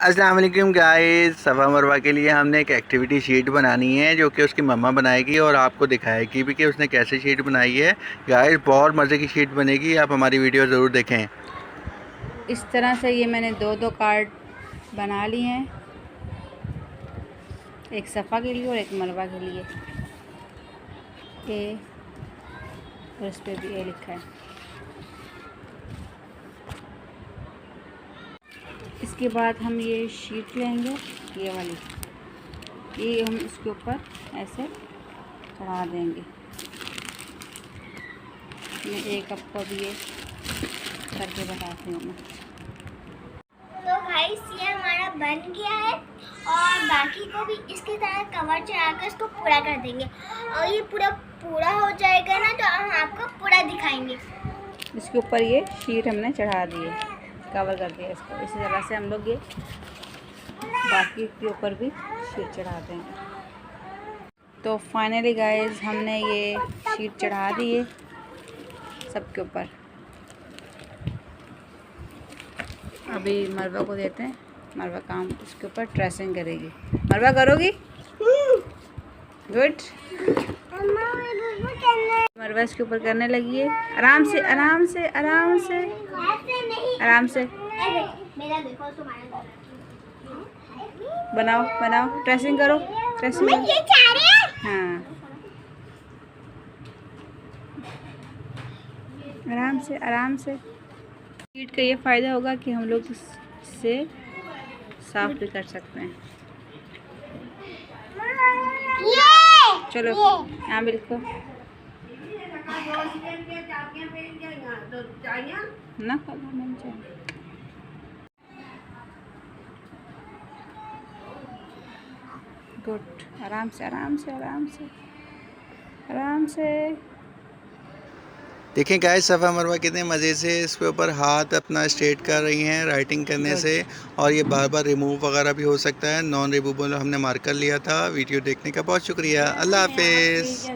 अस्सलाम वालेकुम गाइस। सफ़ा मरवा के लिए हमने एक एक्टिविटी शीट बनानी है जो कि उसकी मम्मा बनाएगी और आपको दिखाएगी भी कि उसने कैसे शीट बनाई है। गाइस बहुत मज़े की शीट बनेगी, आप हमारी वीडियो ज़रूर देखें। इस तरह से ये मैंने दो कार्ड बना लिए हैं, एक सफ़ा के लिए और एक मरवा के लिए। ए और इस पर भी ए लिखा है। इसके बाद हम ये शीट लेंगे, ये वाली, ये हम इसके ऊपर ऐसे चढ़ा देंगे। मैं एक आपको भी ये करके बताती हूँ मैं। तो गाइस ये हमारा बन गया है और बाकी को भी इसके तरह कवर चढ़ाकर इसको पूरा कर देंगे और ये पूरा हो जाएगा ना तो हम आपको पूरा दिखाएंगे। इसके ऊपर ये शीट हमने चढ़ा दी है, कवर कर दिया इसको। इसी तरह से हम लोग ये बाकी के ऊपर भी शीट चढ़ा देंगे। तो फाइनली गाइस हमने ये शीट चढ़ा दी है सबके ऊपर। अभी मरवा को देते हैं, मरवा काम इसके ऊपर ट्रेसिंग करेगी। मरवा करोगी? गुड। मरवा इसके ऊपर करने लगी है। आराम से आराम से आराम से आराम से बनाओ बनाओ, ट्रेसिंग करो, ट्रेसिंग। हाँ आराम से आराम से। शीट का ये फ़ायदा होगा कि हम लोग इससे साफ भी कर सकते हैं। चलो यहाँ भी लिखो ना, गुड। आराम से आराम से आराम से आराम से। देखें गाइस सफ़ा मरवा कितने मज़े से इसके ऊपर हाथ अपना स्ट्रेट कर रही हैं राइटिंग करने से। और ये बार बार रिमूव वगैरह भी हो सकता है, नॉन रिमूवेबल हमने मार्कर लिया था। वीडियो देखने का बहुत शुक्रिया। अल्लाह हाफिज़।